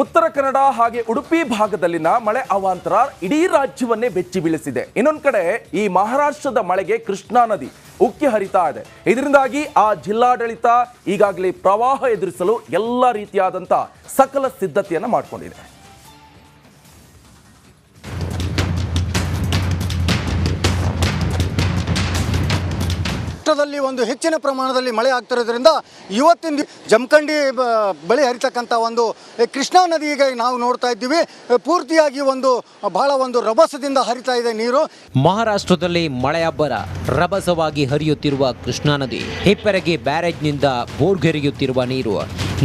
ಉತ್ತರ ಕನ್ನಡ ಹಾಗೆ ಉಡುಪಿ ಭಾಗದಲ್ಲಿನ ಮಳೆ ಅವಾಂತರ ಇಡೀ ರಾಜ್ಯವನ್ನೇ ಬೆಚ್ಚಿ ಬೀಳಿಸಿದೆ. ಇನ್ನೊಂದು ಕಡೆ ಈ ಮಹಾರಾಷ್ಟ್ರದ ಮಳೆಗೆ ಕೃಷ್ಣಾ ನದಿ ಉಕ್ಕಿ ಹರಿತಾ ಇದೆ. ಇದರಿಂದಾಗಿ ಆ ಜಿಲ್ಲಾಡಳಿತ ಈಗಾಗಲೇ ಪ್ರವಾಹ ಎದುರಿಸಲು ಎಲ್ಲ ರೀತಿಯಾದಂಥ ಸಕಲ ಸಿದ್ಧತೆಯನ್ನು ಮಾಡಿಕೊಂಡಿದೆ. ರಾಷ್ಟ್ರದಲ್ಲಿ ಒಂದು ಹೆಚ್ಚಿನ ಪ್ರಮಾಣದಲ್ಲಿ ಮಳೆ ಆಗ್ತಿರೋದ್ರಿಂದ ಇವತ್ತಿನ ಜಮಖಂಡಿ ಬಳಿ ಹರಿತಕ್ಕಂಥ ಒಂದು ಕೃಷ್ಣಾ ನದಿಗೆ ನಾವು ನೋಡ್ತಾ ಇದ್ದೀವಿ. ಪೂರ್ತಿಯಾಗಿ ಬಹಳ ರಭಸದಿಂದ ಹರಿತಾ ಇದೆ ನೀರು. ಮಹಾರಾಷ್ಟ್ರದಲ್ಲಿ ಮಳೆ ಅಬ್ಬರ ರಭಸವಾಗಿ ಹರಿಯುತ್ತಿರುವ ಕೃಷ್ಣಾ ನದಿ, ಹಿಪ್ಪರಗಿ ಬ್ಯಾರೇಜ್ನಿಂದ ಬೋರ್ಗರೆಯುತ್ತಿರುವ ನೀರು,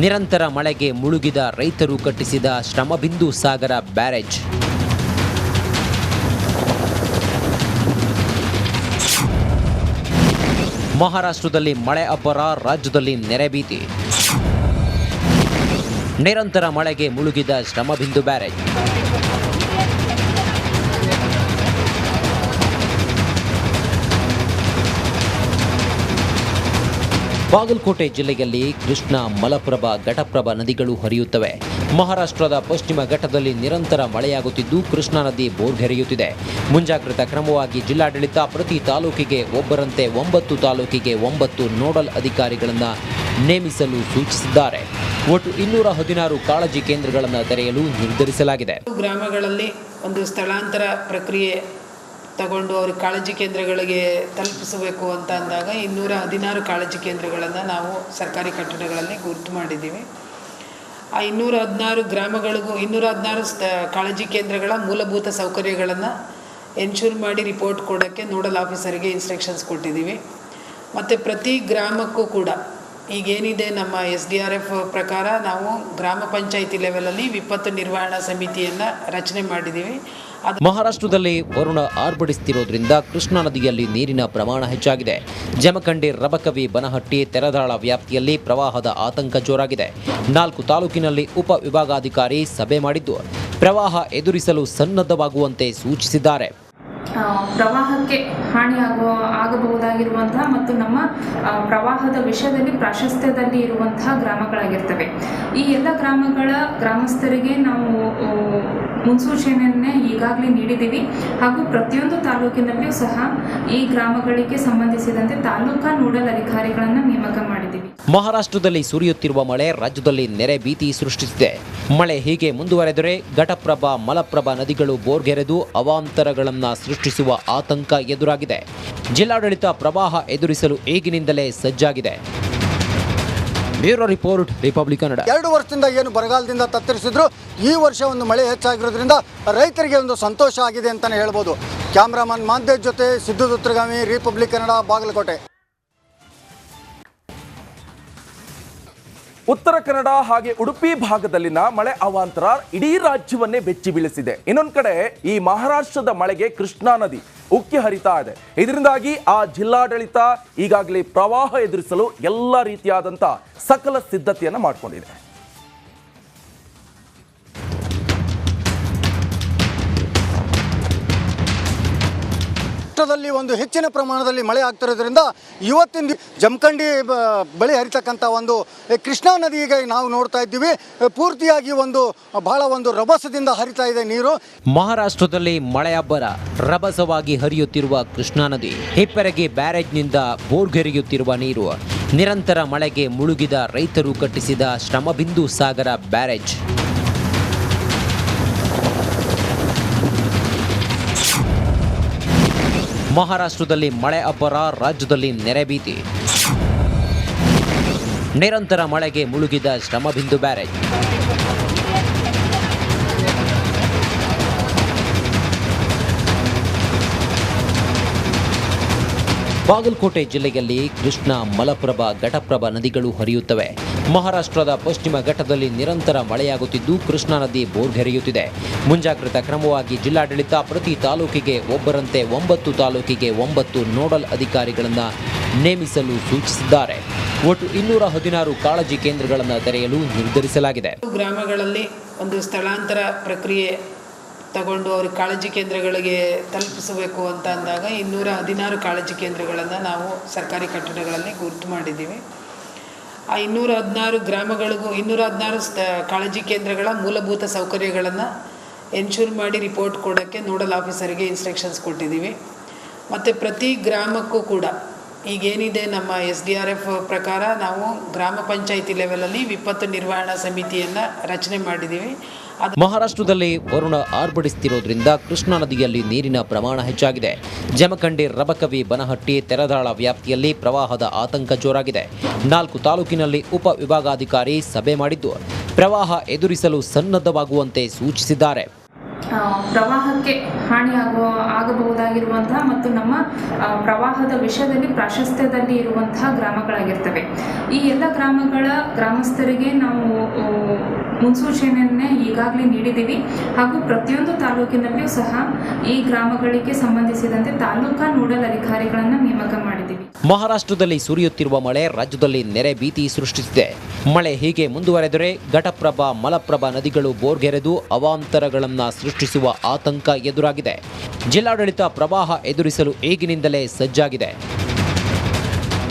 ನಿರಂತರ ಮಳೆಗೆ ಮುಳುಗಿದ ರೈತರು ಕಟ್ಟಿಸಿದ ಶ್ರಮಬಿಂದು ಸಾಗರ ಬ್ಯಾರೇಜ್. ಮಹಾರಾಷ್ಟ್ರದಲ್ಲಿ ಮಳೆ ಅಬ್ಬರ, ರಾಜ್ಯದಲ್ಲಿ ನೆರೆ ಭೀತಿ. ನಿರಂತರ ಮಳೆಗೆ ಮುಳುಗಿದ ಶ್ರಮಬಿಂದು ಬ್ಯಾರೇಜ್. ಬಾಗಲಕೋಟೆ ಜಿಲ್ಲೆಯಲ್ಲಿ ಕೃಷ್ಣಾ, ಮಲಪ್ರಭಾ, ಘಟಪ್ರಭಾ ನದಿಗಳು ಹರಿಯುತ್ತವೆ. ಮಹಾರಾಷ್ಟ್ರದ ಪಶ್ಚಿಮ ಘಟ್ಟದಲ್ಲಿ ನಿರಂತರ ಮಳೆಯಾಗುತ್ತಿದ್ದು ಕೃಷ್ಣಾ ನದಿ ಬೋರ್ಗರೆಯುತ್ತಿದೆ. ಮುಂಜಾಗ್ರತಾ ಕ್ರಮವಾಗಿ ಜಿಲ್ಲಾಡಳಿತ ಪ್ರತಿ ತಾಲೂಕಿಗೆ ಒಬ್ಬರಂತೆ 9 ತಾಲೂಕಿಗೆ 9 ನೋಡಲ್ ಅಧಿಕಾರಿಗಳನ್ನು ನೇಮಿಸಲು ಸೂಚಿಸಿದ್ದಾರೆ. ಒಟ್ಟು 216 ಕಾಳಜಿ ಕೇಂದ್ರಗಳನ್ನು ತೆರೆಯಲು ನಿರ್ಧರಿಸಲಾಗಿದೆ. ಗ್ರಾಮಗಳಲ್ಲಿ ಒಂದು ಸ್ಥಳಾಂತರ ಪ್ರಕ್ರಿಯೆ ತಗೊಂಡು ಅವ್ರ ಕಾಳಜಿ ಕೇಂದ್ರಗಳಿಗೆ ತಲುಪಿಸಬೇಕು ಅಂತ ಅಂದಾಗ 216 ಕಾಳಜಿ ಕೇಂದ್ರಗಳನ್ನು ನಾವು ಸರ್ಕಾರಿ ಕಟ್ಟಡಗಳಲ್ಲಿ ಗುರುತು ಮಾಡಿದ್ದೀವಿ. ಆ 216 ಗ್ರಾಮಗಳಿಗೂ 216 ಕಾಳಜಿ ಕೇಂದ್ರಗಳ ಮೂಲಭೂತ ಸೌಕರ್ಯಗಳನ್ನು ಎನ್ಶೂರ್ ಮಾಡಿ ರಿಪೋರ್ಟ್ ಕೊಡೋಕ್ಕೆ ನೋಡಲ್ ಆಫೀಸರಿಗೆ ಇನ್ಸ್ಟ್ರಕ್ಷನ್ಸ್ ಕೊಟ್ಟಿದ್ದೀವಿ. ಮತ್ತು ಪ್ರತಿ ಗ್ರಾಮಕ್ಕೂ ಕೂಡ ಈಗೇನಿದೆ ನಮ್ಮ SDRF ಪ್ರಕಾರ ನಾವು ಗ್ರಾಮ ಪಂಚಾಯಿತಿ ಲೆವೆಲಲ್ಲಿ ವಿಪತ್ತು ನಿರ್ವಹಣಾ ಸಮಿತಿಯನ್ನು ರಚನೆ ಮಾಡಿದ್ದೀವಿ. ಮಹಾರಾಷ್ಟ್ರದಲ್ಲಿ ವರುಣ ಆರ್ಭಟಿಸುತ್ತಿರುವುದರಿಂದ ಕೃಷ್ಣಾ ನದಿಯಲ್ಲಿ ನೀರಿನ ಪ್ರಮಾಣ ಹೆಚ್ಚಾಗಿದೆ. ಜಮಖಂಡಿ, ರಬಕವಿ, ಬನಹಟ್ಟಿ, ತೆರದಾಳ ವ್ಯಾಪ್ತಿಯಲ್ಲಿ ಪ್ರವಾಹದ ಆತಂಕ ಜೋರಾಗಿದೆ. 4 ತಾಲೂಕಿನಲ್ಲಿ ಉಪ ವಿಭಾಗಾಧಿಕಾರಿ ಸಭೆ ಮಾಡಿದ್ದು ಪ್ರವಾಹ ಎದುರಿಸಲು ಸನ್ನದ್ಧವಾಗುವಂತೆ ಸೂಚಿಸಿದ್ದಾರೆ. ಪ್ರವಾಹಕ್ಕೆ ಆಗಬಹುದಾಗಿರುವಂತಹ ಮತ್ತು ನಮ್ಮ ಪ್ರವಾಹದ ವಿಷಯದಲ್ಲಿ ಪ್ರಾಶಸ್ತ್ಯದಲ್ಲಿ ಇರುವಂತಹ ಗ್ರಾಮಗಳಾಗಿರ್ತವೆ. ಈ ಎಲ್ಲ ಗ್ರಾಮಗಳ ಗ್ರಾಮಸ್ಥರಿಗೆ ನಾವು ಮುನ್ಸೂಚನೆಯನ್ನೇ ಈಗಾಗಲೇ ನೀಡಿದ್ದೀವಿ. ಹಾಗೂ ಪ್ರತಿಯೊಂದು ತಾಲೂಕಿನಲ್ಲಿಯೂ ಸಹ ಈ ಗ್ರಾಮಗಳಿಗೆ ಸಂಬಂಧಿಸಿದಂತೆ ತಾಲೂಕಾ ನೋಡಲ್ ಅಧಿಕಾರಿಗಳನ್ನು ನೇಮಕ ಮಾಡಿದ್ದೀವಿ. ಮಹಾರಾಷ್ಟ್ರದಲ್ಲಿ ಸುರಿಯುತ್ತಿರುವ ಮಳೆ ರಾಜ್ಯದಲ್ಲಿ ನೆರೆ ಭೀತಿ ಸೃಷ್ಟಿಸಿದೆ. ಮಳೆ ಹೀಗೆ ಮುಂದುವರೆದರೆ ಘಟಪ್ರಭಾ, ಮಲಪ್ರಭಾ ನದಿಗಳು ಬೋರ್ಗೆರೆದು ಅವಾಂತರಗಳನ್ನು ಸೃಷ್ಟಿಸುವ ಆತಂಕ ಎದುರಾಗಿದೆ. ಜಿಲ್ಲಾಡಳಿತ ಪ್ರವಾಹ ಎದುರಿಸಲು ಈಗಿನಿಂದಲೇ ಸಜ್ಜಾಗಿದೆ. Bureau report, republic Kannada. 2 ವರ್ಷದಿಂದ ಏನು ಬರಗಾಲದಿಂದ ತತ್ತರಿಸಿದ್ರು, ಈ ವರ್ಷ ಮಳೆ ಹೆಚ್ಚಾಗಿರೋದ್ರಿಂದ ರೈತರಿಗೆ ಸಂತೋಷ ಆಗಿದೆ ಅಂತಲೇ ಹೇಳ್ಬೋದು. ಕ್ಯಾಮ್ರಾಮನ್ ಮಾಂತೇಶ್ ಜೊತೆ ಸಿದ್ದು ದುತ್ರಗಾಮಿ, ರಿಪಬ್ಲಿಕ್ ಕನ್ನಡ, ಬಾಗಲಕೋಟೆ. ಉತ್ತರ ಕನ್ನಡ ಹಾಗೆ ಉಡುಪಿ ಭಾಗದಲ್ಲಿನ ಮಳೆ ಅವಾಂತರ ಇಡೀ ರಾಜ್ಯವನ್ನೇ ಬೆಚ್ಚಿ ಬೀಳಿಸಿದೆ. ಇನ್ನೊಂದು ಕಡೆ ಈ ಮಹಾರಾಷ್ಟ್ರದ ಮಳೆಗೆ ಕೃಷ್ಣಾ ನದಿ ಉಕ್ಕಿ ಹರಿತಾ ಇದೆ. ಇದರಿಂದಾಗಿ ಆ ಜಿಲ್ಲಾಡಳಿತ ಈಗಾಗಲೇ ಪ್ರವಾಹ ಎದುರಿಸಲು ಎಲ್ಲ ರೀತಿಯಾದಂಥ ಸಕಲ ಸಿದ್ಧತೆಯನ್ನು ಮಾಡಿಕೊಂಡಿದೆ. ರಾಷ್ಟ್ರದಲ್ಲಿ ಹೆಚ್ಚಿನ ಪ್ರಮಾಣದಲ್ಲಿ ಮಳೆ ಆಗ್ತಿರೋದ್ರಿಂದ ಇವತ್ತಿನ ಜಮಖಂಡಿ ಬಳಿ ಹರಿತಕ್ಕಂಥ ಕೃಷ್ಣಾ ನದಿಗೆ ನಾವು ನೋಡ್ತಾ ಇದ್ದೀವಿ. ಪೂರ್ತಿಯಾಗಿ ಬಹಳ ರಭಸದಿಂದ ಹರಿತಾ ಇದೆ ನೀರು. ಮಹಾರಾಷ್ಟ್ರದಲ್ಲಿ ಮಳೆ ಅಬ್ಬರ ರಭಸವಾಗಿ ಹರಿಯುತ್ತಿರುವ ಕೃಷ್ಣಾ ನದಿ, ಹಿಪ್ಪರಗಿ ಬ್ಯಾರೇಜ್ನಿಂದ ಬೋರ್ಗರೆಯುತ್ತಿರುವ ನೀರು, ನಿರಂತರ ಮಳೆಗೆ ಮುಳುಗಿದ ರೈತರು ಕಟ್ಟಿಸಿದ ಶ್ರಮಬಿಂದು ಸಾಗರ ಬ್ಯಾರೇಜ್. ಮಹಾರಾಷ್ಟ್ರದಲ್ಲಿ ಮಳೆ ಅಬ್ಬರ, ರಾಜ್ಯದಲ್ಲಿ ನೆರೆ ಭೀತಿ. ನಿರಂತರ ಮಳೆಗೆ ಮುಳುಗಿದ ಶ್ರಮಬಿಂದು ಬ್ಯಾರೇಜ್. ಬಾಗಲಕೋಟೆ ಜಿಲ್ಲೆಯಲ್ಲಿ ಕೃಷ್ಣಾ, ಮಲಪ್ರಭಾ, ಘಟಪ್ರಭಾ ನದಿಗಳು ಹರಿಯುತ್ತವೆ. ಮಹಾರಾಷ್ಟ್ರದ ಪಶ್ಚಿಮ ಘಟ್ಟದಲ್ಲಿ ನಿರಂತರ ಮಳೆಯಾಗುತ್ತಿದ್ದು ಕೃಷ್ಣಾ ನದಿ ಬೋರ್ಗರೆಯುತ್ತಿದೆ. ಮುಂಜಾಗ್ರತಾ ಕ್ರಮವಾಗಿ ಜಿಲ್ಲಾಡಳಿತ ಪ್ರತಿ ತಾಲೂಕಿಗೆ ಒಬ್ಬರಂತೆ 9 ತಾಲೂಕಿಗೆ 9 ನೋಡಲ್ ಅಧಿಕಾರಿಗಳನ್ನು ನೇಮಿಸಲು ಸೂಚಿಸಿದ್ದಾರೆ. ಒಟ್ಟು 216 ಕಾಳಜಿ ಕೇಂದ್ರಗಳನ್ನು ತೆರೆಯಲು ನಿರ್ಧರಿಸಲಾಗಿದೆ. ಗ್ರಾಮಗಳಲ್ಲಿ ಒಂದು ಸ್ಥಳಾಂತರ ಪ್ರಕ್ರಿಯೆ ತಗೊಂಡು ಅವ್ರ ಕಾಳಜಿ ಕೇಂದ್ರಗಳಿಗೆ ತಲುಪಿಸಬೇಕು ಅಂತ ಅಂದಾಗ 216 ಕಾಳಜಿ ಕೇಂದ್ರಗಳನ್ನು ನಾವು ಸರ್ಕಾರಿ ಕಟ್ಟಡಗಳಲ್ಲಿ ಗುರುತು ಮಾಡಿದ್ದೀವಿ. ಆ ಆ 216 ಗ್ರಾಮಗಳಿಗೂ 216 ಕಾಳಜಿ ಕೇಂದ್ರಗಳ ಮೂಲಭೂತ ಸೌಕರ್ಯಗಳನ್ನು ಎನ್ಶೂರ್ ಮಾಡಿ ರಿಪೋರ್ಟ್ ಕೊಡೋಕ್ಕೆ ನೋಡಲ್ ಆಫೀಸರಿಗೆ ಇನ್ಸ್ಟ್ರಕ್ಷನ್ಸ್ ಕೊಟ್ಟಿದ್ದೀವಿ. ಮತ್ತು ಪ್ರತಿ ಗ್ರಾಮಕ್ಕೂ ಕೂಡ ಈಗೇನಿದೆ ನಮ್ಮ SDRF ಪ್ರಕಾರ ನಾವು ಗ್ರಾಮ ಪಂಚಾಯಿತಿ ಲೆವೆಲಲ್ಲಿ ವಿಪತ್ತು ನಿರ್ವಹಣಾ ಸಮಿತಿಯನ್ನು ರಚನೆ ಮಾಡಿದ್ದೀವಿ. ಮಹಾರಾಷ್ಟ್ರದಲ್ಲಿ ವರುಣ ಆರ್ಭಟಿಸುತ್ತಿರೋದ್ರಿಂದ ಕೃಷ್ಣಾ ನದಿಯಲ್ಲಿ ನೀರಿನ ಪ್ರಮಾಣ ಹೆಚ್ಚಾಗಿದೆ. ಜಮಖಂಡಿ, ರಬಕವಿ, ಬನಹಟ್ಟಿ, ತೆರದಾಳ ವ್ಯಾಪ್ತಿಯಲ್ಲಿ ಪ್ರವಾಹದ ಆತಂಕ ಜೋರಾಗಿದೆ. 4 ತಾಲೂಕಿನಲ್ಲಿ ಉಪ ವಿಭಾಗಾಧಿಕಾರಿ ಸಭೆ ಮಾಡಿದ್ದು ಪ್ರವಾಹ ಎದುರಿಸಲು ಸನ್ನದ್ಧವಾಗುವಂತೆ ಸೂಚಿಸಿದ್ದಾರೆ. ಪ್ರವಾಹಕ್ಕೆ ಆಗಬಹುದಾಗಿರುವಂತಹ ಮತ್ತು ನಮ್ಮ ಪ್ರವಾಹದ ವಿಷಯದಲ್ಲಿ ಪ್ರಾಶಸ್ತ್ಯದಲ್ಲಿ ಇರುವಂತಹ ಗ್ರಾಮಗಳಾಗಿರ್ತವೆ. ಈ ಎಲ್ಲ ಗ್ರಾಮಸ್ಥರಿಗೆ ನಾವು ಮುನ್ಸೂಚನೆಯನ್ನೇ ಈಗಾಗಲೇ ನೀಡಿದ್ದೀವಿ. ಹಾಗೂ ಪ್ರತಿಯೊಂದು ತಾಲೂಕಿನಲ್ಲಿಯೂ ಸಹ ಈ ಗ್ರಾಮಗಳಿಗೆ ಸಂಬಂಧಿಸಿದಂತೆ ತಾಲೂಕಾ ನೋಡಲ್ ಅಧಿಕಾರಿಗಳನ್ನು ನೇಮಕ ಮಾಡಿದ್ದೀವಿ. ಮಹಾರಾಷ್ಟ್ರದಲ್ಲಿ ಸುರಿಯುತ್ತಿರುವ ಮಳೆ ರಾಜ್ಯದಲ್ಲಿ ನೆರೆ ಭೀತಿ ಸೃಷ್ಟಿಸಿದೆ. ಮಳೆ ಹೀಗೆ ಮುಂದುವರೆದರೆ ಘಟಪ್ರಭಾ, ಮಲಪ್ರಭಾ ನದಿಗಳು ಬೋರ್ಗೆರೆದು ಅವಾಂತರಗಳನ್ನು ಸೃಷ್ಟಿಸುವ ಆತಂಕ ಎದುರಾಗಿದೆ. ಜಿಲ್ಲಾಡಳಿತ ಪ್ರವಾಹ ಎದುರಿಸಲು ಈಗಿನಿಂದಲೇ ಸಜ್ಜಾಗಿದೆ.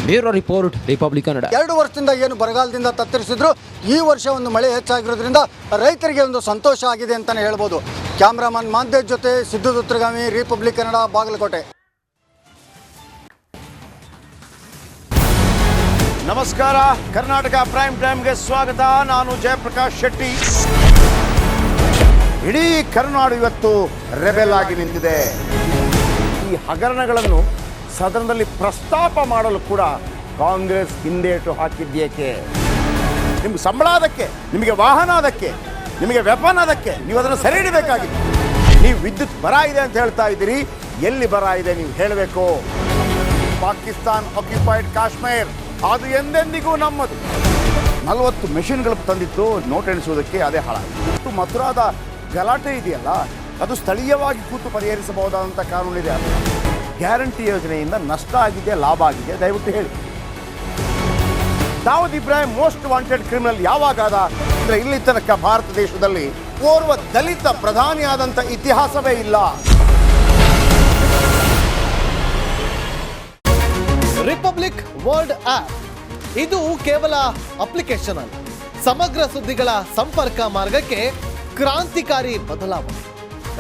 Bureau report, republic Kannada. 2 ವರ್ಷದಿಂದ ಏನು ಬರಗಾಲದಿಂದ ತತ್ತರಿಸಿದ್ರು, ಈ ವರ್ಷ ಒಂದು ಮಳೆ ಹೆಚ್ಚಾಗಿರೋದ್ರಿಂದ ರೈತರಿಗೆ ಒಂದು ಸಂತೋಷ ಆಗಿದೆ ಅಂತಲೇ ಹೇಳ್ಬೋದು. ಕ್ಯಾಮ್ರಾಮನ್ ಮಾಂತೇಶ್ ಜೊತೆ ಸಿದ್ದು ದುತ್ರಗಾಮಿ, ರಿಪಬ್ಲಿಕ್ ಕನ್ನಡ, ಬಾಗಲಕೋಟೆ. ನಮಸ್ಕಾರ, ಕರ್ನಾಟಕ ಪ್ರೈಮ್ ಟೈಮ್ಗೆ ಸ್ವಾಗತ. ನಾನು ಜಯಪ್ರಕಾಶ್ ಶೆಟ್ಟಿ. ಇಡೀ ಕರ್ನಾಡು ಇವತ್ತು ರೆಬೆಲ್ ಆಗಿ ನಿಂತಿದೆ. ಈ ಹಗರಣಗಳನ್ನು ಸದನದಲ್ಲಿ ಪ್ರಸ್ತಾಪ ಮಾಡಲು ಕೂಡ ಕಾಂಗ್ರೆಸ್ ಹಿಂದೇಟು ಹಾಕಿದ್ದೇಕೆ? ನಿಮ್ಗೆ ಸಂಬಳ ಅದಕ್ಕೆ, ನಿಮಗೆ ವಾಹನ ಅದಕ್ಕೆ, ನಿಮಗೆ ವೆಪನ್ ಅದಕ್ಕೆ, ನೀವು ಅದನ್ನು ಸೆರೆ ಹಿಡಿಬೇಕಾಗಿತ್ತು. ನೀವು ವಿದ್ಯುತ್ ಬರ ಇದೆ ಅಂತ ಹೇಳ್ತಾ ಇದ್ದೀರಿ, ಎಲ್ಲಿ ಬರ ಇದೆ ನೀವು ಹೇಳಬೇಕು. ಪಾಕಿಸ್ತಾನ್ ಆಕ್ಯುಪೈಡ್ ಕಾಶ್ಮೀರ್ ಅದು ಎಂದೆಂದಿಗೂ ನಮ್ಮದು. 40 ಮೆಷಿನ್ಗಳು ತಂದಿತ್ತು ನೋಟ್ ಎಣಿಸುವುದಕ್ಕೆ, ಅದೇ ಹಾಳಾಯಿತು. ಮಥುರಾದ ಗಲಾಟೆ ಇದೆಯಲ್ಲ, ಅದು ಸ್ಥಳೀಯವಾಗಿ ಕೂತು ಪರಿಹರಿಸಬಹುದಾದಂಥ ಕಾನೂನಿದೆ. ಅದು ಗ್ಯಾರಂಟಿ ಯೋಜನೆಯಿಂದ ನಷ್ಟ ಆಗಿದೆ, ಲಾಭ ಆಗಿದೆ, ದಯವಿಟ್ಟು ಹೇಳಿ. Dawood Ibrahim most wanted criminal ಯಾವಾಗಾದ ಅಂದರೆ ಇಲ್ಲಿ ತನಕ ಭಾರತ ದೇಶದಲ್ಲಿ ಓರ್ವ ದಲಿತ ಪ್ರಧಾನಿಯಾದಂಥ ಇತಿಹಾಸವೇ ಇಲ್ಲ. ರಿಪಬ್ಲಿಕ್ ವರ್ಲ್ಡ್ ಆಪ್ ಇದು ಕೇವಲ ಅಪ್ಲಿಕೇಶನ್ ಅಲ್ಲ, ಸಮಗ್ರ ಸುದ್ದಿಗಳ ಸಂಪರ್ಕ ಮಾರ್ಗಕ್ಕೆ ಕ್ರಾಂತಿಕಾರಿ ಬದಲಾವಣೆ.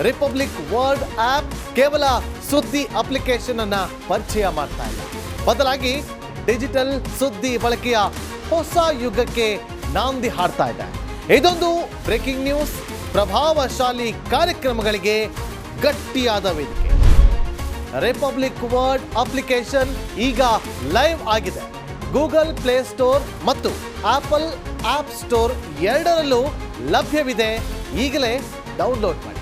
ರಿಪಬ್ಲಿಕ್ ವರ್ಲ್ಡ್ ಆಪ್ ಕೇವಲ ಸುದ್ದಿ ಅಪ್ಲಿಕೇಶನ್ ಅನ್ನ ಪರಿಚಯ ಮಾಡ್ತಾ ಇಲ್ಲ, ಬದಲಾಗಿ ಡಿಜಿಟಲ್ ಸುದ್ದಿ ಬಳಕೆಯ ಹೊಸ ಯುಗಕ್ಕೆ ನಾಂದಿ ಹಾಡ್ತಾ ಇದೆ. ಇದೊಂದು ಬ್ರೇಕಿಂಗ್ ನ್ಯೂಸ್, ಪ್ರಭಾವಶಾಲಿ ಕಾರ್ಯಕ್ರಮಗಳಿಗೆ ಗಟ್ಟಿಯಾದ ವೇದಿಕೆ. ರಿಪಬ್ಲಿಕ್ ವರ್ಲ್ಡ್ ಅಪ್ಲಿಕೇಶನ್ ಈಗ ಲೈವ್ ಆಗಿದೆ. ಗೂಗಲ್ ಪ್ಲೇ ಸ್ಟೋರ್ ಮತ್ತು ಆಪಲ್ ಆಪ್ ಸ್ಟೋರ್ ಎರಡರಲ್ಲೂ ಲಭ್ಯವಿದೆ. ಈಗಲೇ ಡೌನ್ಲೋಡ್ ಮಾಡಿ.